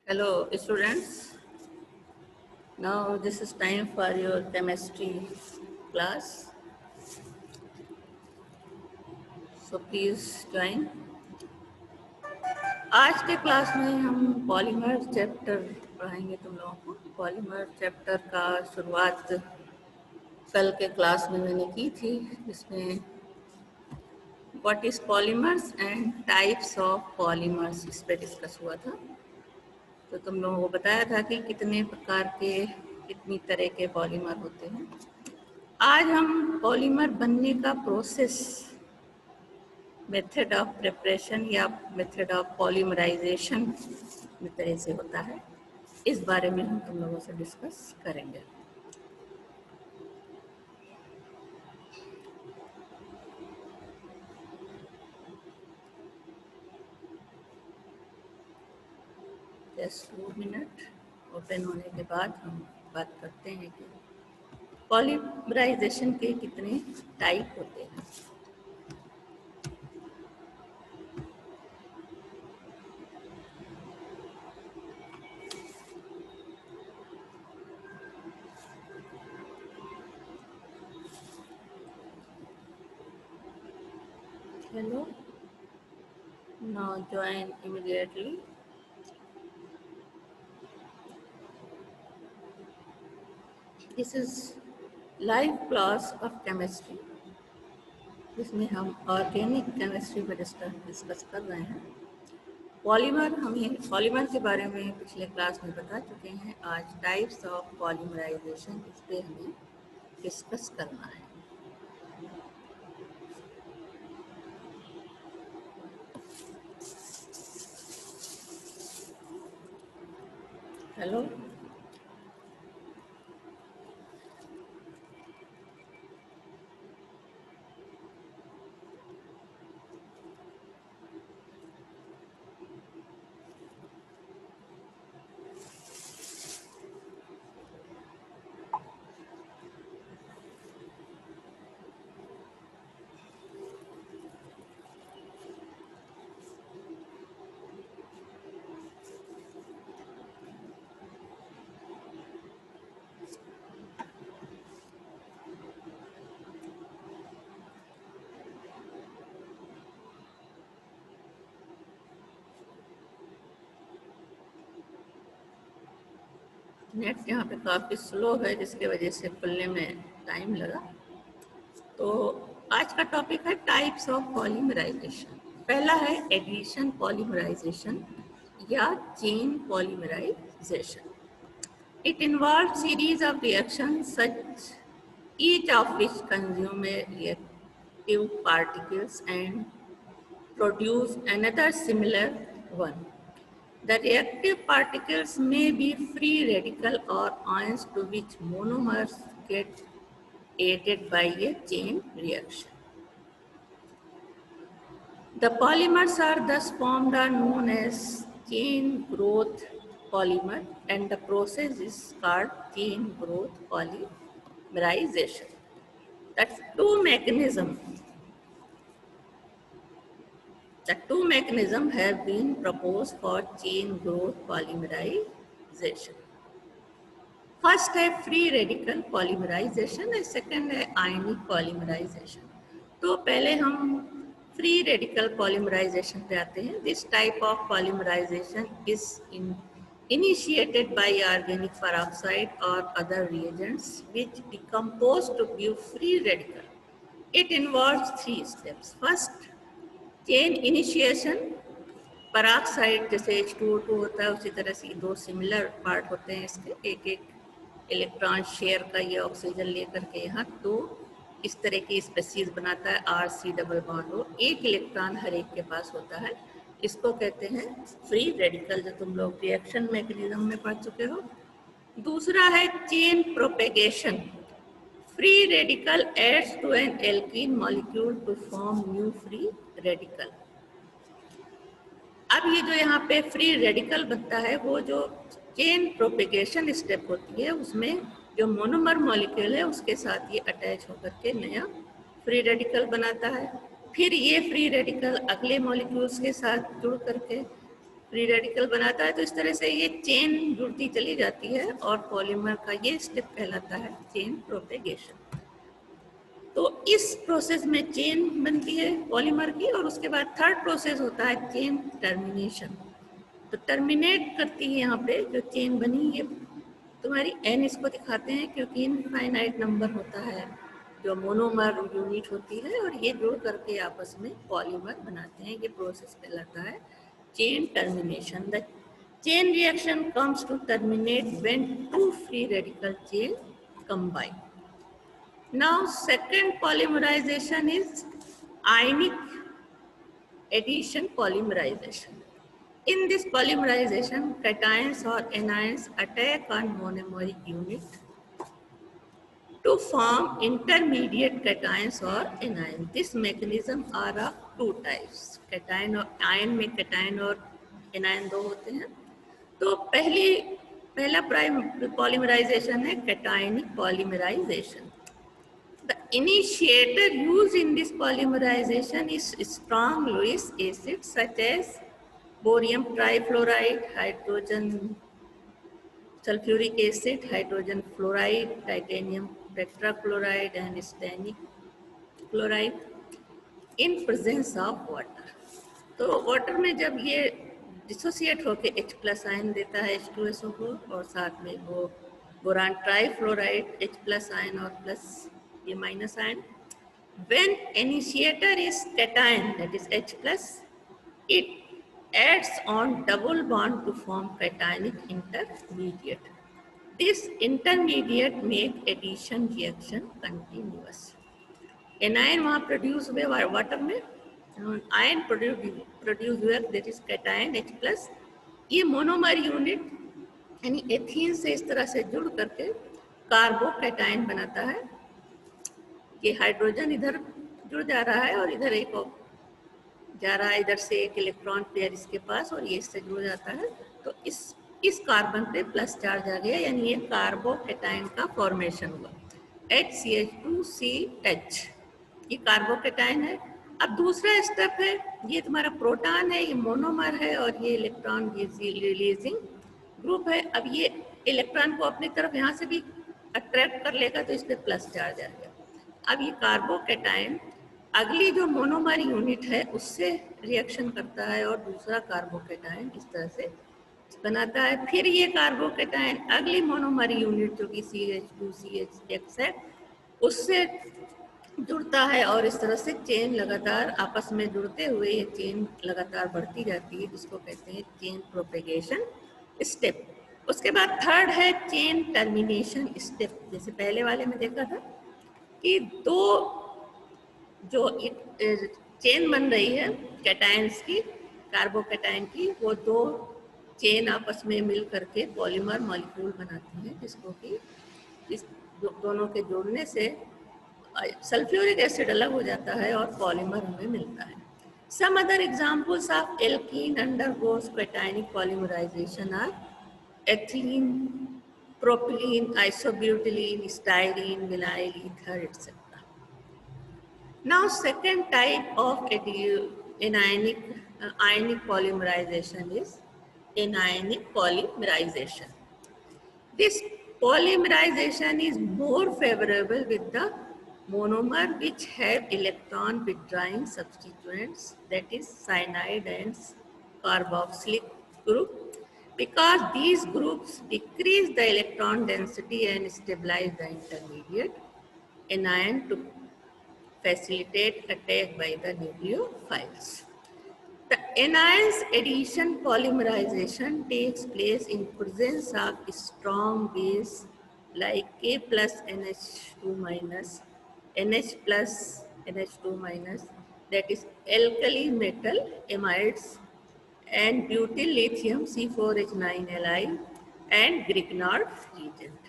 Hello students, now this is time for your chemistry class, so please join. आज के class में हम polymer chapter पढ़ाएंगे तुम लोगों को। पॉलीमर चैप्टर का शुरुआत कल के क्लास में मैंने की थी, जिसमें what is polymers and types of polymers इस पर डिस्कस हुआ था। तो तुम लोगों को बताया था कि कितने प्रकार के कितनी तरह के पॉलीमर होते हैं। आज हम पॉलीमर बनने का प्रोसेस, मेथड ऑफ प्रिपरेशन या मेथड ऑफ पॉलीमराइजेशन किस तरह से होता है, इस बारे में हम तुम लोगों से डिस्कस करेंगे। जस्ट 2 मिनट ओपन होने के बाद हम बात करते हैं कि पॉलीमराइजेशन के कितने टाइप होते हैं। Hello, now join immediately. This is live class of chemistry, जिसमें हम ऑर्गेनिक केमिस्ट्री पर डिस्कस कर रहे हैं। पॉलीमर के बारे में पिछले क्लास में बता चुके हैं। आज टाइप्स ऑफ पॉलीमराइजेशन, इस पर हमें डिस्कस करना है। हेलो, नेट यहाँ पे काफ़ी स्लो है, जिसकी वजह से खुलने में टाइम लगा। तो आज का टॉपिक है टाइप्स ऑफ पॉलीमराइजेशन। पहला है एडिशन पॉलीमराइजेशन या chain polymerization. It involves series of reactions such each of which consume a reactive particles and produce another similar one. The reactive particles may be free radical or ions to which monomers get added by a chain reaction. The polymers are thus formed are known as chain growth polymer, and the process is called chain growth polymerization. That's The two mechanisms have been proposed for chain growth polymerization. First है free radical polymerization and second है ionic polymerization. तो पहले हम free radical polymerization पे आते हैं. This type of polymerization is initiated by organic peroxide or other reagents which decompose to give free radical. It involves 3 steps. First, chain initiation. peroxide जैसे H2O2 होता है, उसी तरह से 2 सिमिलर पार्ट होते हैं इसके, एक एक इलेक्ट्रॉन शेयर का ये ऑक्सीजन लेकर के यहाँ 2 इस तरह की स्पेसीज बनाता है, RC डबल बॉन्ड हो, एक इलेक्ट्रॉन हर एक के पास होता है। इसको कहते हैं फ्री रेडिकल, जो तुम लोग रिएक्शन मैकेनिज्म में पढ़ चुके हो। दूसरा है chain propagation. Free radical adds to an alkene molecule to form new free radical. अब ये जो यहाँ पे फ्री रेडिकल बनता है, वो जो चेन प्रोपेगेशन स्टेप होती है, उसमें जो मोनोमर मॉलिक्यूल है उसके साथ ये अटैच होकर के नया फ्री रेडिकल बनाता है। फिर ये फ्री रेडिकल अगले मॉलिक्यूल्स के साथ जुड़ करके फ्री रेडिकल बनाता है। तो इस तरह से ये चेन जुड़ती चली जाती है और पॉलीमर का ये स्टेप कहलाता है चेन प्रोपेगेशन। तो इस प्रोसेस में चेन बनती है पॉलीमर की, और उसके बाद थर्ड प्रोसेस होता है चेन टर्मिनेशन। तो टर्मिनेट करती है यहाँ पे जो चेन बनी है तुम्हारी, एन इसको दिखाते हैं क्योंकि इनफाइनाइट नंबर होता है जो मोनोमर यूनिट होती है, और ये जुड़ करके आपस में पॉलीमर बनाते हैं। ये प्रोसेस कहलाता है chain termination. The chain reaction comes to terminate when two free radical chain combine. Now second polymerization is ionic addition polymerization. In this polymerization, cations or anions attack on monomeric unit to form intermediate cations or anions. This mechanism are of two types. Cation और ion में cation और anion दो होते हैं। तो पहला polymerization है cationic polymerization. The initiator used in this polymerization is strong Lewis acids such as borium trifluoride, hydrogen sulfuric acid, hydrogen fluoride, titanium tetrachloride and stannic chloride in presence of water. तो water में जब ये dissociate होके H plus ion देता है H2SO को, और साथ में वो boron trifluoride H plus ion और प्लस ये minus ion, when initiator is cation, that is H plus, it adds on double bond to form cationic intermediate. This intermediate make addition reaction continuous. Anion वहाँ produce हुए water में, ion produce हुए that is cation H plus. ये monomer unit यानी ethene से इस तरह से जुड़ करके कार्बोकैटायन बनाता है। ये हाइड्रोजन इधर जुड़ जा रहा है और इधर एक जा रहा है, इधर से एक इलेक्ट्रॉन पेयर इसके पास और ये इससे जुड़ जाता है। तो इस कार्बन पे प्लस चार्ज आ गया, यानी ये कार्बोकैटायन का फॉर्मेशन हुआ HCH2CH, ये कार्बोकैटायन है। अब दूसरा स्टेप है, ये तुम्हारा प्रोटॉन है, ये मोनोमर है और ये इलेक्ट्रॉन रिलीजिंग ग्रुप है। अब ये इलेक्ट्रॉन को अपनी तरफ यहाँ से भी अट्रैक्ट कर लेगा तो इस पर प्लस चार्ज आ गया। अब ये कार्बोकैटायन अगली जो मोनोमर यूनिट है उससे रिएक्शन करता है और दूसरा कार्बोकैटायन इस तरह से बनाता है। फिर ये कार्बोकैटायन अगली मोनोमर यूनिट जो कि CH2CH है उससे जुड़ता है और इस तरह से चेन लगातार आपस में जुड़ते हुए ये चेन लगातार बढ़ती जाती है, जिसको कहते हैं चेन प्रोपेगेशन स्टेप। उसके बाद थर्ड है चेन टर्मिनेशन स्टेप। जैसे पहले वाले में देखा था कि दो जो चेन बन रही है कैटायंस की, कार्बोकैटायन की, वो दो चेन आपस में मिल करके पॉलीमर मॉलिक्यूल बनाती हैं, जिसको कि इस दोनों के जोड़ने से सल्फ्यूरिक एसिड अलग हो जाता है और पॉलीमर हमें मिलता है। Some other examples of alkene undergoes cationic polymerization are ethylene, propylene, isobutylene, styrene, vinyl ether, etc. Now, second type of ionic polymerization is anionic polymerization. This polymerization is more favorable with the monomer which have electron withdrawing substituents, that is cyanide and carboxylic group, because these groups decrease the electron density and stabilize the intermediate anion to facilitate attack by the nucleophiles. The anions addition polymerization takes place in presence of strong base like K plus NH2 minus, NH plus NH2 minus, that is alkali metal amides, and butyl lithium C4H9Li and Grignard reagent.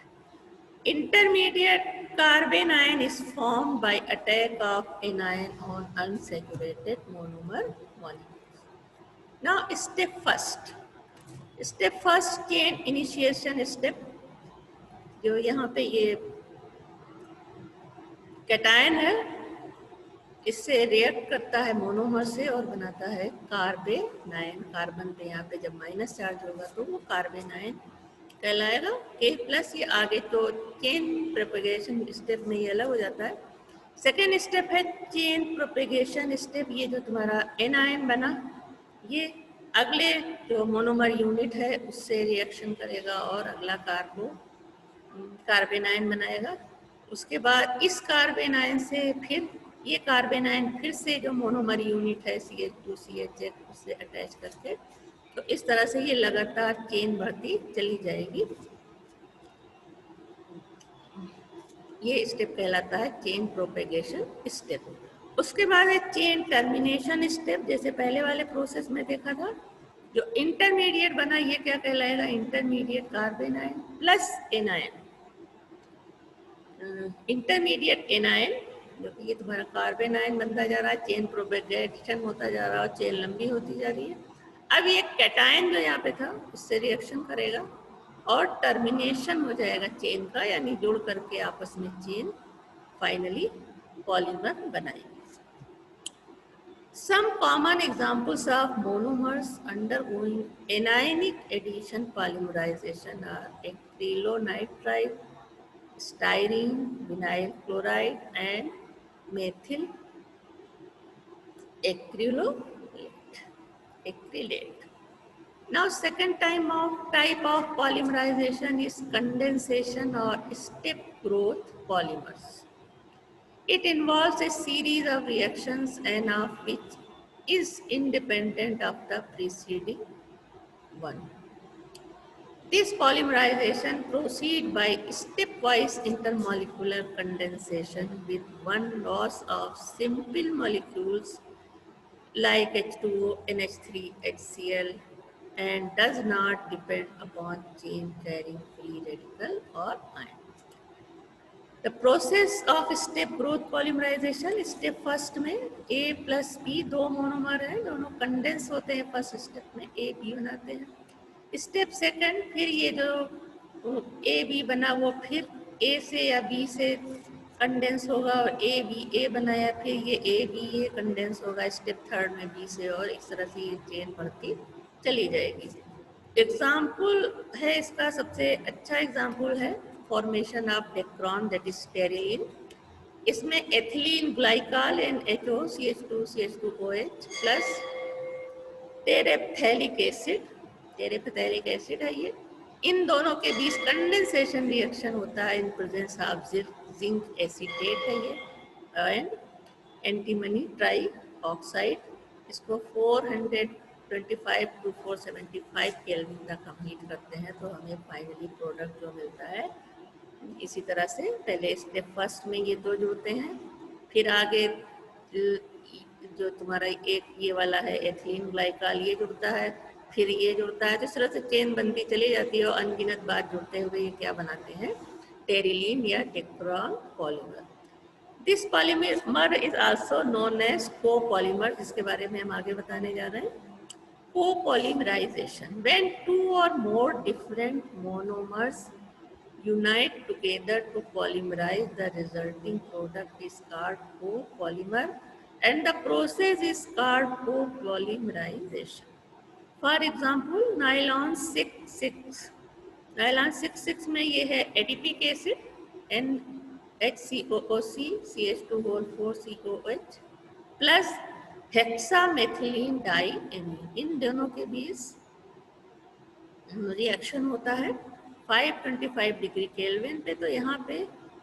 Intermediate carbanion is formed by attack of anion on unsaturated monomer molecules. Now step first chain initiation step, जो यहाँ पे ये cation है, इससे react करता है monomer से और बनाता है कार्बेनाइन। कार्बन पे यहाँ पे जब माइनस चार्ज होगा तो वो कार्बेनाइन कहलाएगा। के प्लस ये आगे तो चेन प्रोपेगेशन स्टेप में ये अलग हो जाता है। सेकेंड स्टेप है चेन प्रोपेगेशन स्टेप। ये जो तुम्हारा एनायन बना ये अगले जो मोनोमर यूनिट है उससे रिएक्शन करेगा और अगला कार्बेनाइन बनाएगा। उसके बाद इस कार्बेनाइन से फिर ये कार्बेनाइन फिर से जो मोनोमर यूनिट है CH2 CH उससे अटैच करके, तो इस तरह से ये लगातार चेन बढ़ती चली जाएगी। ये स्टेप कहलाता है चेन प्रोपेगेशन स्टेप। उसके बाद है चेन टर्मिनेशन स्टेप। जैसे पहले वाले प्रोसेस में देखा था, जो इंटरमीडिएट बना ये क्या कहलाएगा, intermediate कार्बेनाइन plus anion. Intermediate anion जो कि ये तुम्हारा कार्बेनाइन बनता जा रहा है, चेन प्रोपेगेशन होता जा रहा है और चेन लंबी होती जा रही है। अब ये कैटायन जो यहाँ पे था इससे रिएक्शन करेगा और टर्मिनेशन हो जाएगा चेन का, यानी जुड़ करके आपस में चेन फाइनली पॉलीमर बनाएंगे। Some common examples of monomers undergoing anionic addition polymerization are acrylonitrile, styrene, vinyl chloride, and methyl acrylate. Now, second type of polymerization is condensation or step growth polymers. It involves a series of reactions and of which is independent of the preceding one. This polymerization proceeds by stepwise intermolecular condensation with one loss of simple molecules like H2O, NH3, HCl, and does not depend upon chain carrying free radical or ion. The process of step growth polymerization, step first में A plus B दो monomer है, दोनों condense होते हैं first step में, A B बनाते हैं। Step second फिर ये जो A B बना वो फिर A से या B से कंडेंस होगा और A B A बनाया फिर ये A B A कंडेंस होगा स्टेप थर्ड में B से, और इस तरह से ये चेन बढ़ती चली जाएगी। एग्जाम्पल है इसका, सबसे अच्छा एग्जाम्पल है formation of Dacron that is Terylene. इसमें ethylene glycol and HO CH2CH2OH plus terephthalic acid है ये। इन दोनों के बीच कंडेंसेशन रिएक्शन होता है इन प्रेजेंस ऑफ जिंक एसीटेट है ये एंड एंटीमनी ट्राई ऑक्साइड। इसको 425 to 475 केल्विन तक हम हीट करते हैं तो हमें फाइनली प्रोडक्ट जो मिलता है। इसी तरह से पहले स्टेप फर्स्ट में ये दो जुड़ते हैं, फिर आगे जो तुम्हारा एक ये वाला है एथिलीन ग्लाइकॉल ये जुड़ता है, फिर ये जुड़ता है, तो इस तरह से चेन बनती चली जाती है और अनगिनत बार जुड़ते हुए ये क्या बनाते हैं, टेरिलीन या Dacron polymer. This polymer is also known as copolymer, जिसके बारे में हम आगे बताने जा रहे हैं। कोपॉलीमराइजेशन, व्हेन टू और more different monomers unite together to polymerize, the resulting product is called copolymer and the process is called copolymerization. For example, nylon 6,6 में ये है adipic acid NHCOOC CH2O4COH plus hexamethylene diamine. इन दोनों के बीच reaction होता है 525 degree kelvin पे। तो यहाँ पे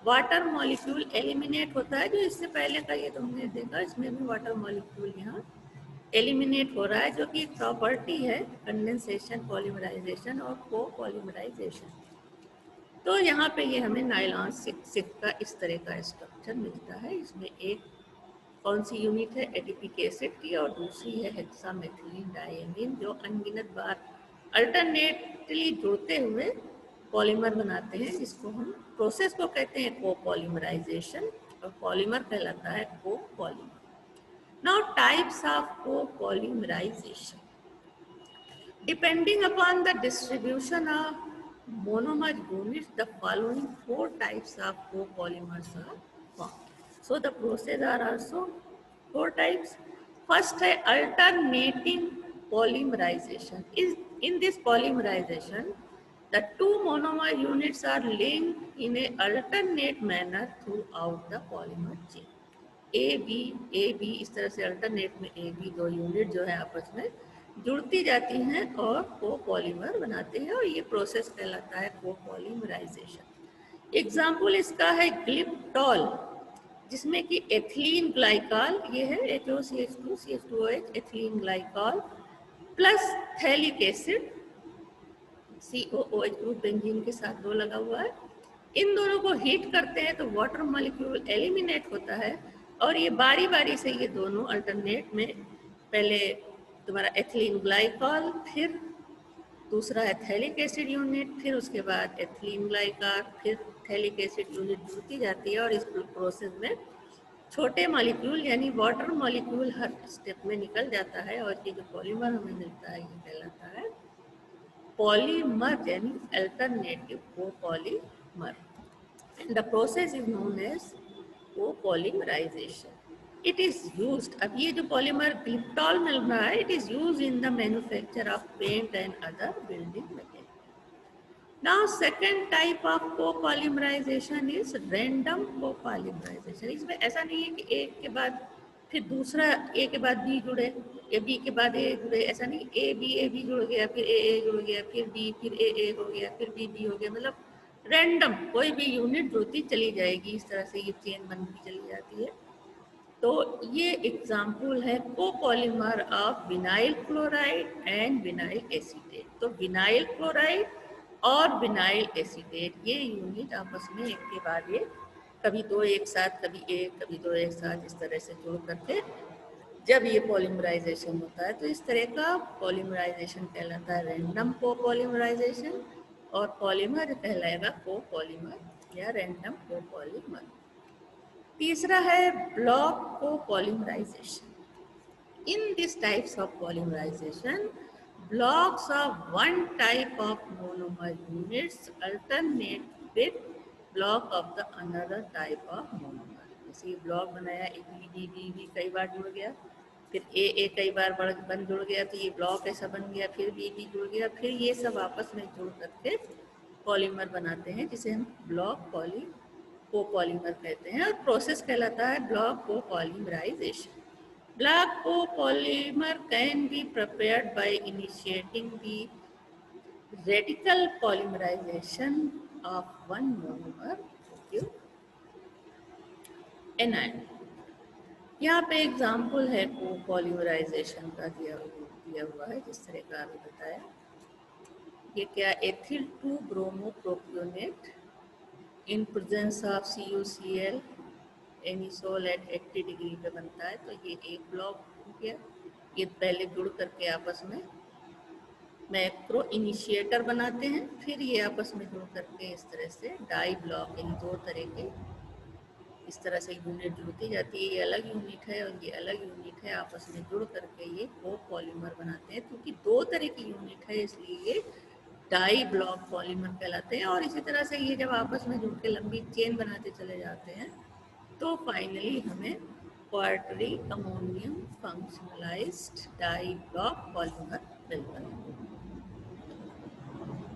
वाटर मॉलिक्यूल एलिमिनेट होता है, जो इससे पहले का ये तुमने देखा, इसमें भी वाटर मॉलिक्यूल यहाँ एलिमिनेट हो रहा है, जो कि एक प्रॉपर्टी है कंडेंसेशन, पॉलीमराइजेशन और कोपॉलीमराइजेशन। तो यहाँ पे ये हमें नायलॉन 6 का इस तरह का स्ट्रक्चर मिलता है। इसमें एक कौन सी यूनिट है एडिपिक एसिड की और दूसरी है हेक्सामेथिलीन डाइएमीन, जो अनगिनत बार अल्टरनेटली जुड़ते हुए पॉलीमर बनाते हैं, जिसको हम प्रोसेस को कहते हैं कोपॉलीमराइजेशन और पॉलीमर कहलाता है copolymer. Now types of copolymerization, depending upon the distribution of monomer units, the following 4 types of copolymers are formed. So the process are also 4 types. First है alternating polymerization. In this polymerization, the two monomer units are linked in a alternate manner throughout the polymer chain. A B इस तरह से alternate में A B दो unit जो है आपस में जुड़ती जाती हैं और कोपॉलीमर बनाते हैं और ये प्रोसेस कहलाता है कोपॉलीमराइजेशन। एग्जाम्पल इसका है ग्लिप्टॉल, जिसमें कि एथिलीन ग्लाइकॉल, ये है HOCH2 CH2OH ethylene glycol plus phthalic acid COOH group benzene के साथ दो लगा हुआ है। इन दोनों को हीट करते हैं तो वाटर मॉलिक्यूल एलिमिनेट होता है और ये बारी बारी से ये दोनों अल्टरनेट में, पहले तुम्हारा एथिलीन ग्लाइकॉल, फिर दूसरा है थैलिक एसिड यूनिट, फिर उसके बाद एथिलीन ग्लाइकॉल, फिर थैलिक एसिड यूनिट जुड़ती जाती है और इस प्रोसेस में छोटे मॉलिक्यूल यानी वाटर मॉलिक्यूल हर स्टेप में निकल जाता है और ये जो पॉलीमर हमें मिलता है ये कहलाता है पॉलीमर यानी alternative copolymer. And the process is known as copolymerization. It is used, अब ये जो पॉलीमर ग्लिप्टॉल मिल रहा है, it is used in the manufacture of paint and other building materials. Now second type of copolymerization is random copolymerization. इसमें ऐसा नहीं है कि एक के बाद फिर दूसरा ए के बाद बी जुड़े या बी के बाद ए जुड़े, ऐसा नहीं, ए बी जुड़ गया, फिर ए जुड़ गया, फिर बी, फिर ए हो गया, फिर बी हो गया, मतलब रैंडम कोई भी यूनिट जुड़ती चली जाएगी, इस तरह से ये चेन बनती चली जाती है। तो ये एग्जाम्पल है copolymer of vinyl chloride and vinyl acetate. तो विनाइल क्लोराइड और विनाइल एसीटेट ये यूनिट आपस में एक के बाद एक, कभी दो एक साथ, कभी एक, कभी दो एक साथ, इस तरह से जुड़ करके जब ये पॉलीमराइजेशन होता है तो इस तरह का पॉलीमराइजेशन कहलाता है रैंडम कोपॉलीमराइजेशन और पॉलीमर कहलाएगा कोपॉलीमर या रैंडम कोपॉलीमर। तीसरा है block कोपॉलीमराइजेशन। In these types of polymerization, blocks of one type of monomer units alternate with block of the another type of monomer. जैसे ये ब्लॉक बनाया, बी कई बार जुड़ गया, फिर ए कई बार बन जुड़ गया, तो ये ब्लॉक ऐसा बन गया, फिर बी जुड़ गया, फिर ये सब आपस में जुड़ करके पॉलीमर बनाते हैं जिसे हम ब्लॉक कोपॉलीमर कहते हैं और प्रोसेस कहलाता है block कोपॉलीमराइजेशन। Black copolymer can be prepared by initiating the radical polymerization of one monomer to anion. यहाँ पे एग्जाम्पल है कोपॉलीमराइजेशन का दिया हुआ है, जिस तरह का अभी बताया। ये क्या, ethyl 2 bromo propionate in presence of CuCl anisole at 80 degree पे बनता है। तो ये एक ब्लॉक हो गया, ये पहले जुड़ करके आपस में मैक्रो इनिशिएटर बनाते हैं, फिर ये आपस में जुड़ करके इस तरह से डाई ब्लॉक यानी दो तरह के इस तरह से यूनिट जुड़ती जाती है। ये अलग यूनिट है और ये अलग यूनिट है, आपस में जुड़ करके ये कोपॉलीमर बनाते हैं। क्योंकि दो तरह की यूनिट है इसलिए ये डाई ब्लॉक पॉलीमर कहलाते हैं। और इसी तरह से ये जब आपस में जुड़ के लंबी चेन बनाते चले जाते हैं तो फाइनली हमें क्वार्टरी अमोनियम फंक्शनलाइज्ड डाई ब्लॉक पॉलीमर मिलता है।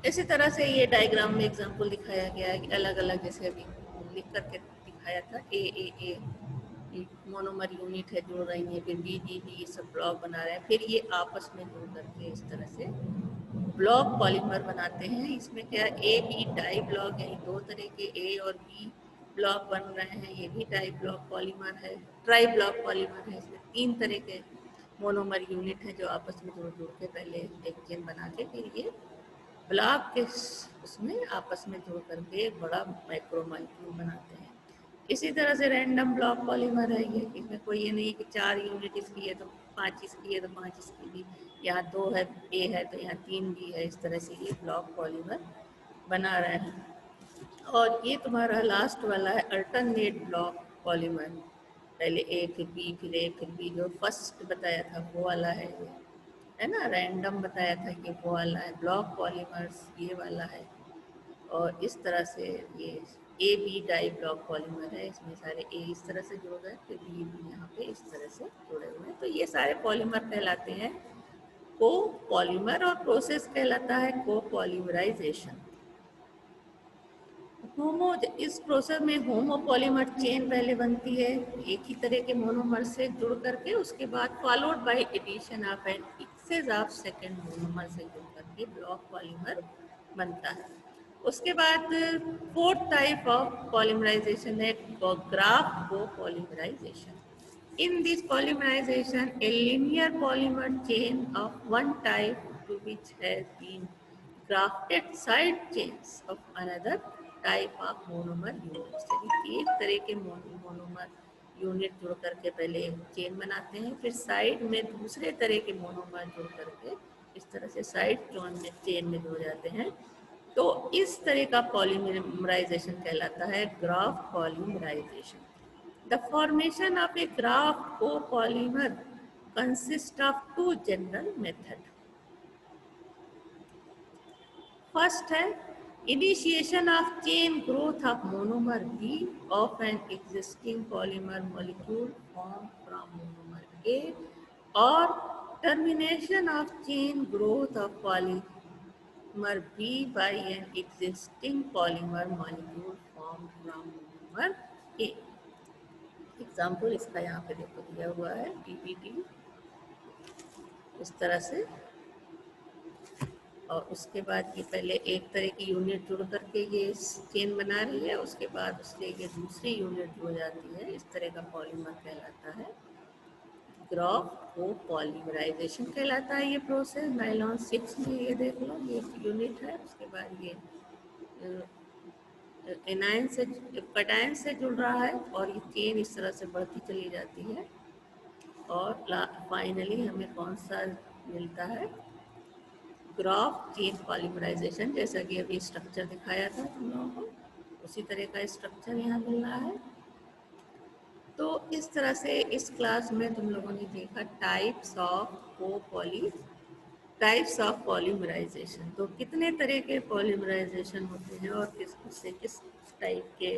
इसी तरह से ये डायग्राम में एग्जांपल दिखाया गया है कि अलग अलग, जैसे अभी लिख करके दिखाया था, ए मोनोमर यूनिट है जुड़ रही है, फिर बी ये सब ब्लॉक बना रहे हैं, फिर ये आपस में जुड़ करके इस तरह से ब्लॉक पॉलीमर बनाते हैं। इसमें क्या, ए बी डाई ब्लॉक यानी दो तरह के ए और बी ब्लॉक बन रहे हैं, ये भी डाई ब्लॉक पॉलीमर है। ट्राई ब्लॉक पॉलीमर है, इसमें तीन तरह के मोनोमर यूनिट है जो आपस में जुड़ के पहले एक चेन बना के फिर ये ब्लॉक के उसमें आपस में जुड़ करके एक बड़ा माइक्रोमॉलिक्यूल बनाते हैं। इसी तरह से रैंडम ब्लॉक पॉलीमर है ये, इसमें कोई ये नहीं कि 4 यूनिट इसकी है तो 5 इसकी है तो 5 इसकी भी, यहाँ 2 है ए है तो यहाँ 3 भी है, इस तरह से ये ब्लॉक पॉलीमर बना रहे हैं। और ये तुम्हारा लास्ट वाला है अल्टरनेट ब्लॉक पॉलीमर, पहले ए फिर बी फिर ए फिर बी, जो फर्स्ट बताया था वो वाला है ये, है ना। रैंडम बताया था कि वो वाला है, ब्लॉक पॉलीमर्स ये वाला है। और इस तरह से ये A B di block polymer है, इसमें सारे ए इस तरह से जुड़ गए, फिर बी यहाँ के इस तरह से जुड़े हुए हैं। तो ये सारे पॉलीमर कहलाते हैं को पॉलीमर, और प्रोसेस कहलाता है को पॉलीमराइजेशन। होमो इस प्रोसेस में होमोपॉलीमर चेन पहले बनती है एक ही तरह के मोनोमर से जुड़ करके, उसके बाद followed by addition of an excess of second monomer से जुड़ करके ब्लॉक पॉलीमर बनता है। उसके बाद फोर्थ टाइप ऑफ पॉलीमराइजेशन है graft copolymerization. In this polymerization, a linear polymer chain of one type to which has been grafted side chains of another type of monomer units. यानी एक तरह के monomer unit जुड़ करके पहले chain बनाते हैं, फिर साइड में दूसरे तरह के मोनोमर जुड़ करके इस तरह से साइड चेन में जुड़ जाते हैं। तो इस तरह का पॉलीमराइजेशन कहलाता है graft polymerization. The formation of a graft copolymer consists of two general methods. First है initiation of chain growth of monomer B of an existing polymer molecule formed from monomer A, or termination of chain growth of polymer B by an existing polymer molecule formed from monomer A. Example इसका यहाँ पे देखो दिया हुआ है PPT इस तरह से, और उसके बाद ये पहले एक तरह की यूनिट जुड़ करके ये चेन बना रही है, उसके बाद उससे ये दूसरी यूनिट जुड़ जाती है, इस तरह का पॉलीमर कहलाता है ग्राफ को पॉलीमराइजेशन कहलाता है ये प्रोसेस। नाइलॉन 6 में ये देख लो ये यूनिट है, उसके बाद ये एनायन से कटायन से जुड़ रहा है और ये चेन इस तरह से बढ़ती चली जाती है, और फाइनली हमें कौन सा मिलता है ग्राफ चेन पॉलीमराइजेशन। जैसा कि अभी स्ट्रक्चर दिखाया था तुम लोगों को, उसी तरह का स्ट्रक्चर यहाँ मिल रहा है। तो इस तरह से इस क्लास में तुम लोगों ने देखा टाइप्स ऑफ पॉलीमराइजेशन। तो कितने तरह के पॉलीमराइजेशन होते हैं और किस टाइप के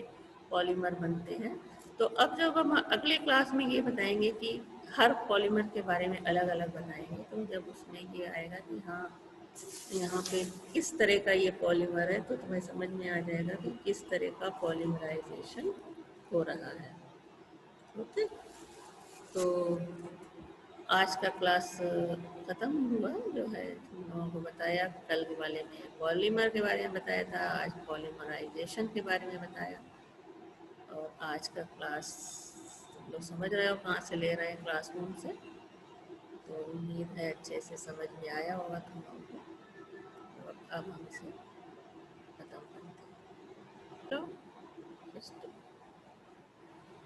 पॉलीमर बनते हैं। तो अब जब हम अगले क्लास में ये बताएंगे कि हर पॉलीमर के बारे में अलग अलग बताएंगे, तो जब उसमें ये आएगा कि हाँ यहाँ पे किस तरह का ये पॉलीमर है, तो तुम्हें समझ में आ जाएगा कि किस तरह का पॉलीमराइजेशन हो रहा है। ओके, तो आज का क्लास ख़त्म हुआ। जो है तुम लोगों को बताया, कल वाले में पॉलीमर के बारे में बताया था, आज पॉलीमराइजेशन के बारे में बताया। और आज का क्लास तुम लोग समझ रहे हो कहाँ से ले रहे हैं, क्लासरूम से। तो उम्मीद है अच्छे से समझ में आया होगा तुम लोगों को। और अब हम इसे ख़त्म करते हैं। तो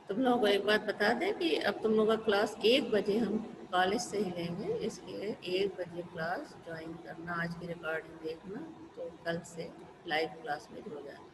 तुम लोगों को एक बात बता दें कि अब तुम लोगों का क्लास 1 बजे हम कॉलेज से ही लेंगे, इसलिए 1 बजे क्लास ज्वाइन करना, आज की रिकॉर्डिंग देखना, तो कल से लाइव क्लास में जुड़ जाना।